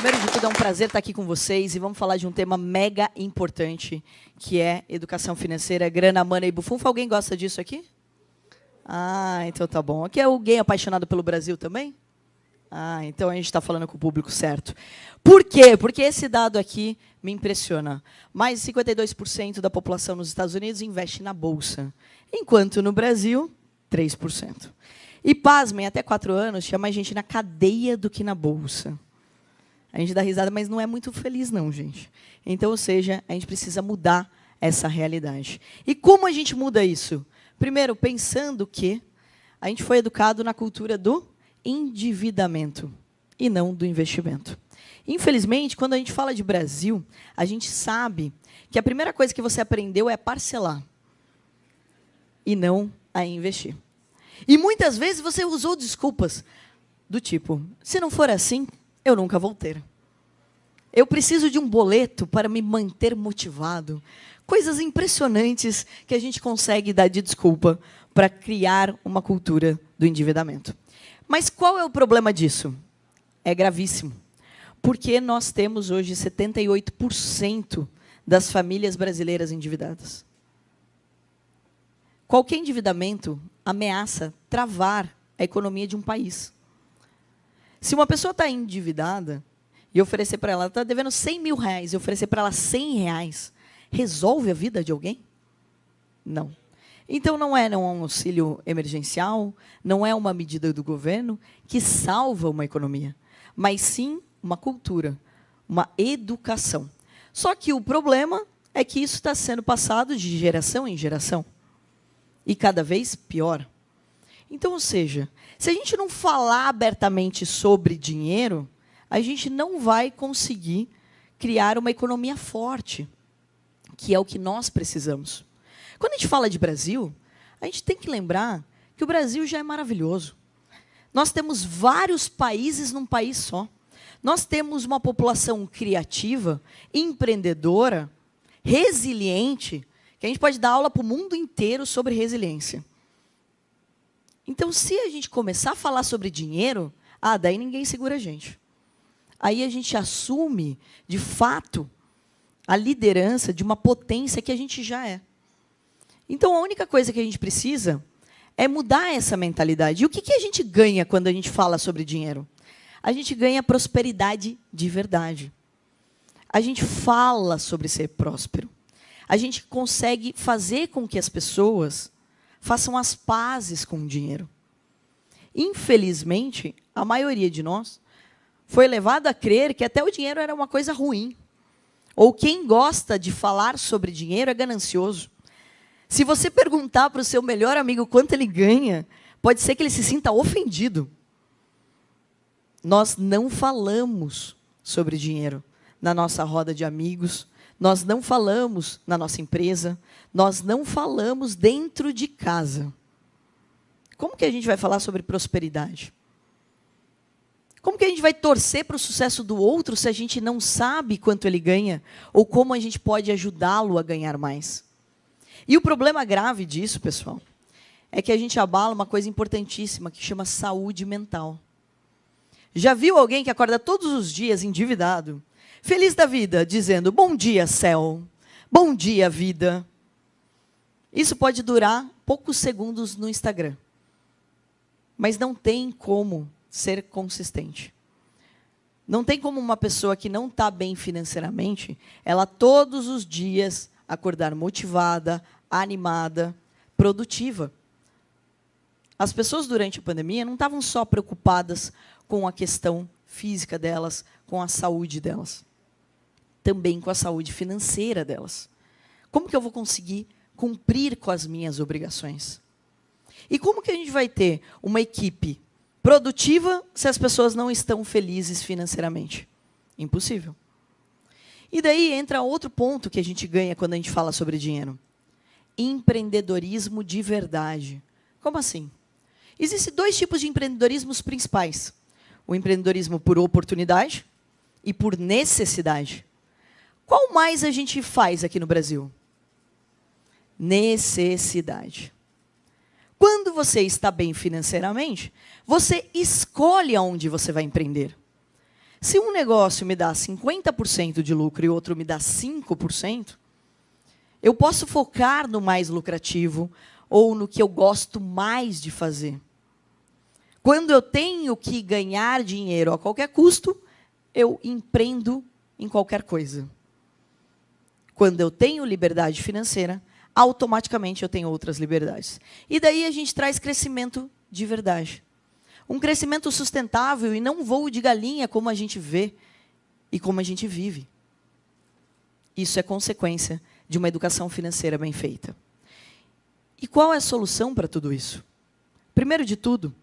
Primeiro de tudo, é um prazer estar aqui com vocês e vamos falar de um tema mega importante, que é educação financeira, grana, mana e bufunfa. Alguém gosta disso aqui? Ah, então tá bom. Aqui é alguém apaixonado pelo Brasil também? Ah, então a gente está falando com o público certo. Por quê? Porque esse dado aqui me impressiona. Mais de 52% da população nos Estados Unidos investe na Bolsa, enquanto no Brasil, 3%. E, pasmem, até 4 anos, tinha mais gente na cadeia do que na Bolsa. A gente dá risada, mas não é muito feliz, não, gente. Então, ou seja, a gente precisa mudar essa realidade. E como a gente muda isso? Primeiro, pensando que a gente foi educado na cultura do endividamento e não do investimento. Infelizmente, quando a gente fala de Brasil, a gente sabe que a primeira coisa que você aprendeu é parcelar e não a investir. E muitas vezes você usou desculpas do tipo, se não for assim, eu nunca vou ter. Eu preciso de um boleto para me manter motivado. Coisas impressionantes que a gente consegue dar de desculpa para criar uma cultura do endividamento. Mas qual é o problema disso? É gravíssimo. Porque nós temos hoje 78% das famílias brasileiras endividadas. Qualquer endividamento ameaça travar a economia de um país. Se uma pessoa está endividada e oferecer para ela, está devendo 100 mil reais, e oferecer para ela 100 reais, resolve a vida de alguém? Não. Então, não é um auxílio emergencial, não é uma medida do governo que salva uma economia, mas sim uma cultura, uma educação. Só que o problema é que isso está sendo passado de geração em geração, e cada vez pior. Então, ou seja, se a gente não falar abertamente sobre dinheiro, a gente não vai conseguir criar uma economia forte, que é o que nós precisamos. Quando a gente fala de Brasil, a gente tem que lembrar que o Brasil já é maravilhoso. Nós temos vários países num país só. Nós temos uma população criativa, empreendedora, resiliente, que a gente pode dar aula para o mundo inteiro sobre resiliência. Então, se a gente começar a falar sobre dinheiro, daí ninguém segura a gente. Aí a gente assume, de fato, a liderança de uma potência que a gente já é. Então, a única coisa que a gente precisa é mudar essa mentalidade. E o que a gente ganha quando a gente fala sobre dinheiro? A gente ganha prosperidade de verdade. A gente fala sobre ser próspero. A gente consegue fazer com que as pessoas façam as pazes com o dinheiro. Infelizmente, a maioria de nós foi levado a crer que até o dinheiro era uma coisa ruim. Ou quem gosta de falar sobre dinheiro é ganancioso. Se você perguntar para o seu melhor amigo quanto ele ganha, pode ser que ele se sinta ofendido. Nós não falamos sobre dinheiro na nossa roda de amigos, nós não falamos na nossa empresa, nós não falamos dentro de casa. Como que a gente vai falar sobre prosperidade? Como que a gente vai torcer para o sucesso do outro se a gente não sabe quanto ele ganha ou como a gente pode ajudá-lo a ganhar mais? E o problema grave disso, pessoal, é que a gente abala uma coisa importantíssima que chama saúde mental. Já viu alguém que acorda todos os dias endividado, feliz da vida, dizendo, bom dia, céu, bom dia, vida? Isso pode durar poucos segundos no Instagram, mas não tem como ser consistente. Não tem como uma pessoa que não está bem financeiramente, ela todos os dias acordar motivada, animada, produtiva. As pessoas durante a pandemia não estavam só preocupadas com a questão física delas, com a saúde delas, também com a saúde financeira delas. Como que eu vou conseguir cumprir com as minhas obrigações? E como que a gente vai ter uma equipe produtiva se as pessoas não estão felizes financeiramente? Impossível. E daí entra outro ponto que a gente ganha quando a gente fala sobre dinheiro. Empreendedorismo de verdade. Como assim? Existem 2 tipos de empreendedorismos principais. O empreendedorismo por oportunidade e por necessidade. Qual mais a gente faz aqui no Brasil? Necessidade. Quando você está bem financeiramente, você escolhe aonde você vai empreender. Se um negócio me dá 50% de lucro e outro me dá 5%, eu posso focar no mais lucrativo ou no que eu gosto mais de fazer. Quando eu tenho que ganhar dinheiro a qualquer custo, eu empreendo em qualquer coisa. Quando eu tenho liberdade financeira, automaticamente eu tenho outras liberdades. E daí a gente traz crescimento de verdade. Um crescimento sustentável e não um voo de galinha como a gente vê e como a gente vive. Isso é consequência de uma educação financeira bem feita. E qual é a solução para tudo isso? Primeiro de tudo,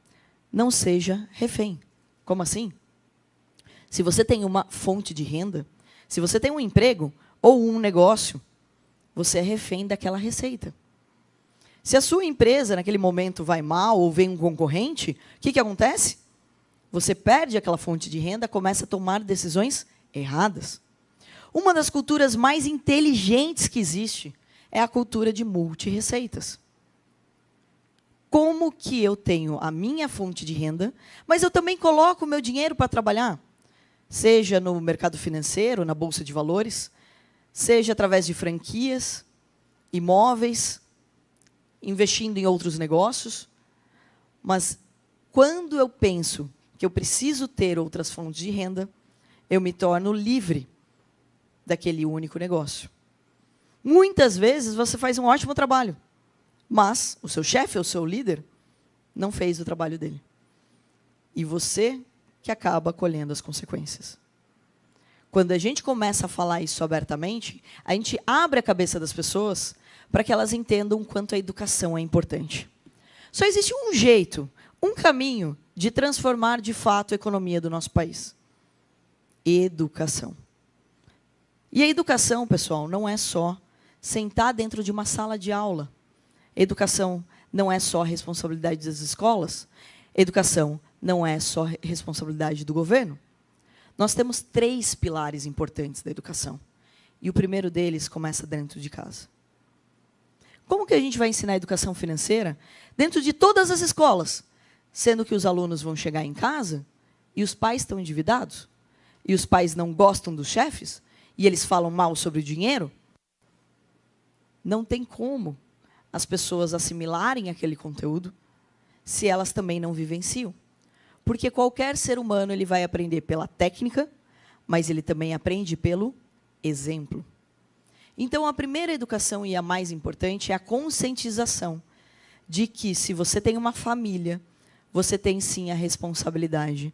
não seja refém. Como assim? Se você tem uma fonte de renda, se você tem um emprego ou um negócio, você é refém daquela receita. Se a sua empresa, naquele momento, vai mal ou vem um concorrente, o que acontece? Você perde aquela fonte de renda, começa a tomar decisões erradas. Uma das culturas mais inteligentes que existe é a cultura de multirreceitas. Como que eu tenho a minha fonte de renda, mas eu também coloco o meu dinheiro para trabalhar? Seja no mercado financeiro, na bolsa de valores, seja através de franquias, imóveis, investindo em outros negócios. Mas quando eu penso que eu preciso ter outras fontes de renda, eu me torno livre daquele único negócio. Muitas vezes você faz um ótimo trabalho, mas o seu chefe ou o seu líder não fez o trabalho dele. E você que acaba colhendo as consequências. Quando a gente começa a falar isso abertamente, a gente abre a cabeça das pessoas para que elas entendam o quanto a educação é importante. Só existe um jeito, um caminho de transformar de fato a economia do nosso país. Educação. E a educação, pessoal, não é só sentar dentro de uma sala de aula. Educação não é só a responsabilidade das escolas. Educação não é só a responsabilidade do governo. Nós temos 3 pilares importantes da educação. E o primeiro deles começa dentro de casa. Como que a gente vai ensinar a educação financeira dentro de todas as escolas, sendo que os alunos vão chegar em casa e os pais estão endividados? E os pais não gostam dos chefes? E eles falam mal sobre o dinheiro? Não tem como as pessoas assimilarem aquele conteúdo se elas também não vivenciam. Porque qualquer ser humano ele vai aprender pela técnica, mas ele também aprende pelo exemplo. Então, a primeira educação e a mais importante é a conscientização de que, se você tem uma família, você tem, sim, a responsabilidade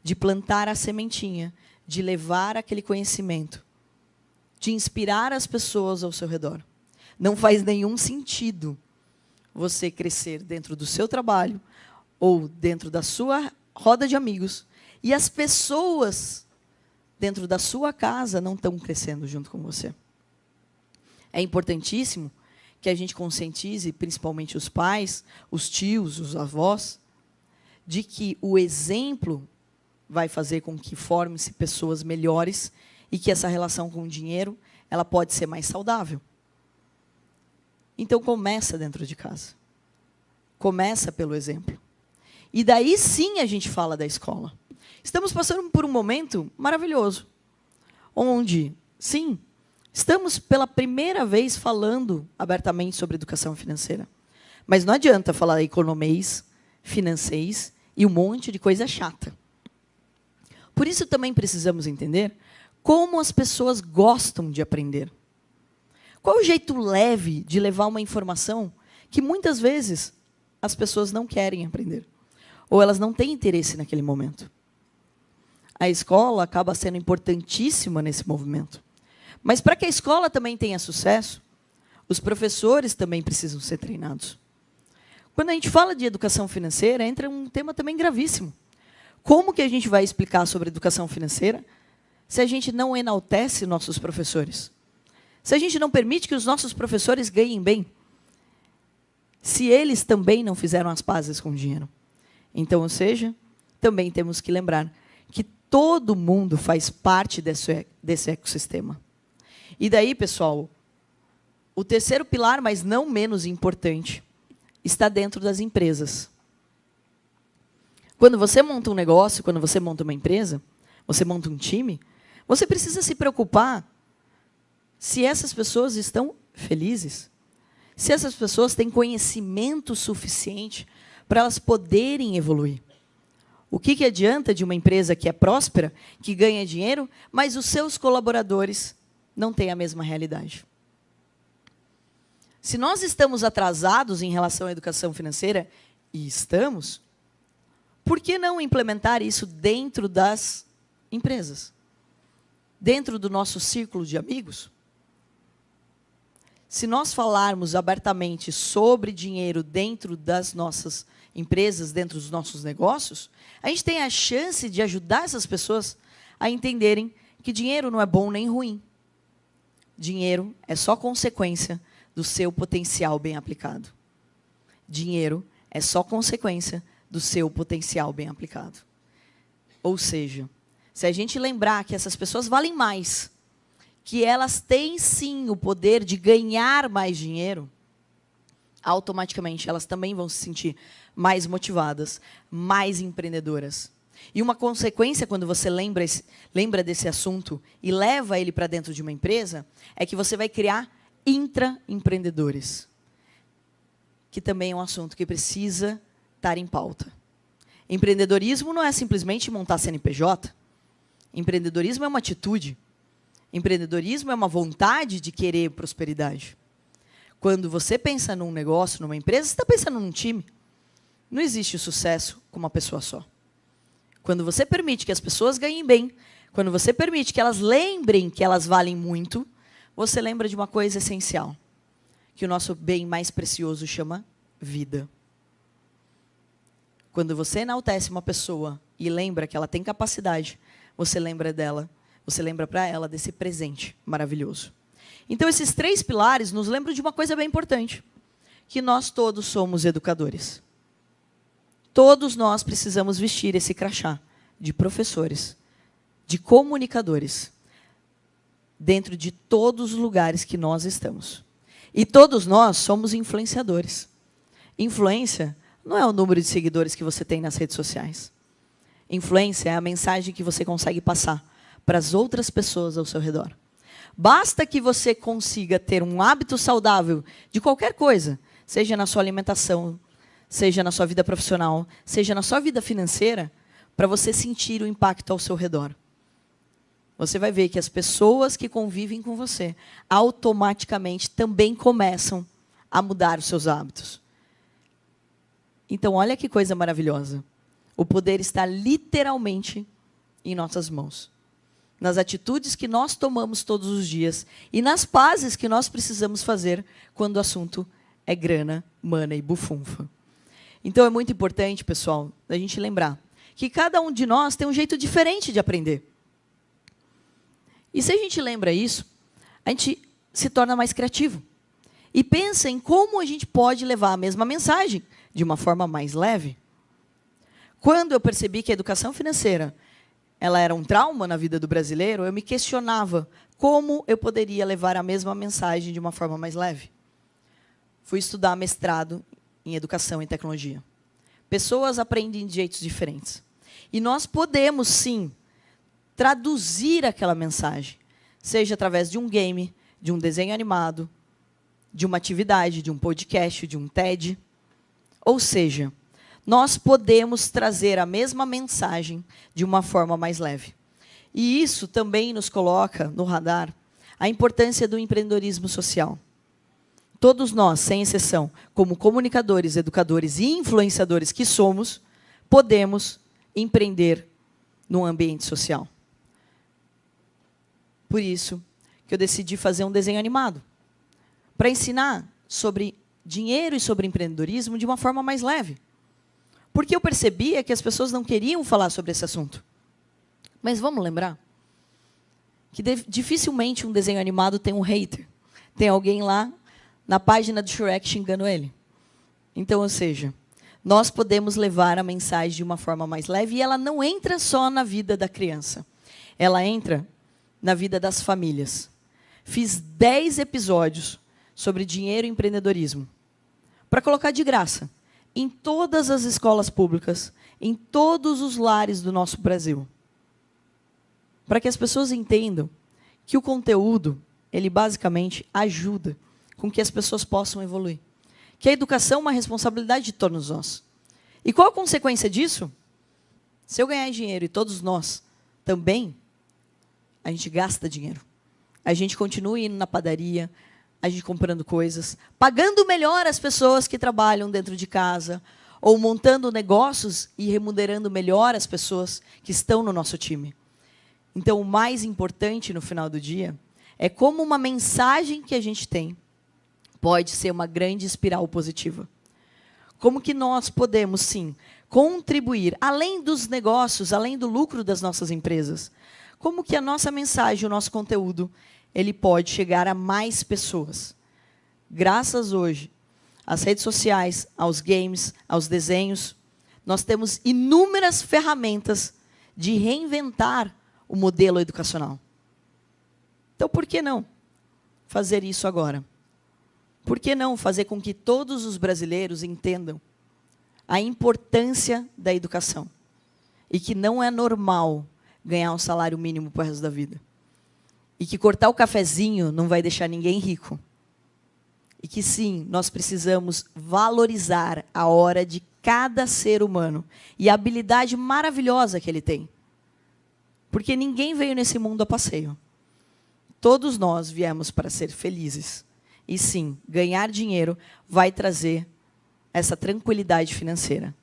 de plantar a sementinha, de levar aquele conhecimento, de inspirar as pessoas ao seu redor. Não faz nenhum sentido você crescer dentro do seu trabalho ou dentro da sua roda de amigos e as pessoas dentro da sua casa não estão crescendo junto com você. É importantíssimo que a gente conscientize, principalmente os pais, os tios, os avós, de que o exemplo vai fazer com que forme-se pessoas melhores e que essa relação com o dinheiro ela pode ser mais saudável. Então, começa dentro de casa. Começa pelo exemplo. E daí, sim, a gente fala da escola. Estamos passando por um momento maravilhoso, onde, sim, estamos pela primeira vez falando abertamente sobre educação financeira. Mas não adianta falar economês, financês e um monte de coisa chata. Por isso também precisamos entender como as pessoas gostam de aprender. Qual o jeito leve de levar uma informação que muitas vezes as pessoas não querem aprender? Ou elas não têm interesse naquele momento? A escola acaba sendo importantíssima nesse movimento. Mas para que a escola também tenha sucesso, os professores também precisam ser treinados. Quando a gente fala de educação financeira, entra um tema também gravíssimo. Como que a gente vai explicar sobre educação financeira se a gente não enaltece nossos professores? Se a gente não permite que os nossos professores ganhem bem? Se eles também não fizeram as pazes com o dinheiro? Então, ou seja, também temos que lembrar que todo mundo faz parte desse ecossistema. E daí, pessoal, o terceiro pilar, mas não menos importante, está dentro das empresas. Quando você monta um negócio, quando você monta uma empresa, você monta um time, você precisa se preocupar se essas pessoas estão felizes, se essas pessoas têm conhecimento suficiente para elas poderem evoluir. O que adianta de uma empresa que é próspera, que ganha dinheiro, mas os seus colaboradores não têm a mesma realidade? Se nós estamos atrasados em relação à educação financeira, e estamos, por que não implementar isso dentro das empresas? Dentro do nosso círculo de amigos? Se nós falarmos abertamente sobre dinheiro dentro das nossas empresas, dentro dos nossos negócios, a gente tem a chance de ajudar essas pessoas a entenderem que dinheiro não é bom nem ruim. Dinheiro é só consequência do seu potencial bem aplicado. Dinheiro é só consequência do seu potencial bem aplicado. Ou seja, se a gente lembrar que essas pessoas valem mais, que elas têm sim o poder de ganhar mais dinheiro, automaticamente elas também vão se sentir mais motivadas, mais empreendedoras. E uma consequência, quando você lembra desse assunto e leva ele para dentro de uma empresa, é que você vai criar intraempreendedores, que também é um assunto que precisa estar em pauta. Empreendedorismo não é simplesmente montar CNPJ. Empreendedorismo é uma atitude. Empreendedorismo é uma vontade de querer prosperidade. Quando você pensa num negócio, numa empresa, você está pensando num time. Não existe sucesso com uma pessoa só. Quando você permite que as pessoas ganhem bem, quando você permite que elas lembrem que elas valem muito, você lembra de uma coisa essencial, que o nosso bem mais precioso chama vida. Quando você enaltece uma pessoa e lembra que ela tem capacidade, você lembra dela, você lembra para ela desse presente maravilhoso. Então, esses 3 pilares nos lembram de uma coisa bem importante, que nós todos somos educadores. Todos nós precisamos vestir esse crachá de professores, de comunicadores, dentro de todos os lugares que nós estamos. E todos nós somos influenciadores. Influência não é o número de seguidores que você tem nas redes sociais. Influência é a mensagem que você consegue passar para as outras pessoas ao seu redor. Basta que você consiga ter um hábito saudável de qualquer coisa, seja na sua alimentação, seja na sua vida profissional, seja na sua vida financeira, para você sentir o impacto ao seu redor. Você vai ver que as pessoas que convivem com você automaticamente também começam a mudar os seus hábitos. Então, olha que coisa maravilhosa. O poder está literalmente em nossas mãos. Nas atitudes que nós tomamos todos os dias e nas pazes que nós precisamos fazer quando o assunto é grana, mana e bufunfa. Então, é muito importante, pessoal, a gente lembrar que cada um de nós tem um jeito diferente de aprender. E se a gente lembra isso, a gente se torna mais criativo. E pensa em como a gente pode levar a mesma mensagem de uma forma mais leve. Quando eu percebi que a educação financeira ela era um trauma na vida do brasileiro, eu me questionava como eu poderia levar a mesma mensagem de uma forma mais leve. Fui estudar mestrado em educação e tecnologia. Pessoas aprendem de jeitos diferentes. E nós podemos, sim, traduzir aquela mensagem, seja através de um game, de um desenho animado, de uma atividade, de um podcast, de um TED. Ou seja, nós podemos trazer a mesma mensagem de uma forma mais leve. E isso também nos coloca no radar a importância do empreendedorismo social. Todos nós, sem exceção, como comunicadores, educadores e influenciadores que somos, podemos empreender no ambiente social. Por isso que eu decidi fazer um desenho animado, para ensinar sobre dinheiro e sobre empreendedorismo de uma forma mais leve. Porque eu percebia que as pessoas não queriam falar sobre esse assunto. Mas vamos lembrar que dificilmente um desenho animado tem um hater. Tem alguém lá na página do Shrek xingando ele. Então, ou seja, nós podemos levar a mensagem de uma forma mais leve e ela não entra só na vida da criança. Ela entra na vida das famílias. Fiz 10 episódios sobre dinheiro e empreendedorismo, para colocar de graça em todas as escolas públicas, em todos os lares do nosso Brasil. para que as pessoas entendam que o conteúdo, ele basicamente ajuda com que as pessoas possam evoluir. Que a educação é uma responsabilidade de todos nós. E qual a consequência disso? Se eu ganhar dinheiro e todos nós também, a gente gasta dinheiro. A gente continua indo na padaria, a gente comprando coisas, pagando melhor as pessoas que trabalham dentro de casa, ou montando negócios e remunerando melhor as pessoas que estão no nosso time. Então, o mais importante no final do dia é como uma mensagem que a gente tem pode ser uma grande espiral positiva. Como que nós podemos, sim, contribuir, além dos negócios, além do lucro das nossas empresas, como que a nossa mensagem, o nosso conteúdo, ele pode chegar a mais pessoas. Graças hoje às redes sociais, aos games, aos desenhos, nós temos inúmeras ferramentas de reinventar o modelo educacional. Então, por que não fazer isso agora? Por que não fazer com que todos os brasileiros entendam a importância da educação e que não é normal ganhar um salário mínimo para o resto da vida? E que cortar o cafezinho não vai deixar ninguém rico. E que, sim, nós precisamos valorizar a hora de cada ser humano e a habilidade maravilhosa que ele tem. Porque ninguém veio nesse mundo a passeio. Todos nós viemos para ser felizes. E, sim, ganhar dinheiro vai trazer essa tranquilidade financeira.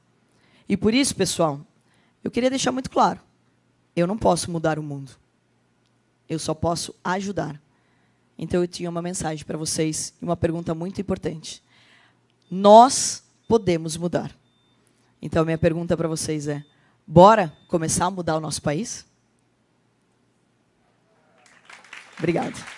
E, por isso, pessoal, eu queria deixar muito claro, eu não posso mudar o mundo. Eu só posso ajudar. Então, eu tinha uma mensagem para vocês e uma pergunta muito importante. Nós podemos mudar. Então, a minha pergunta para vocês é, bora começar a mudar o nosso país? Obrigado.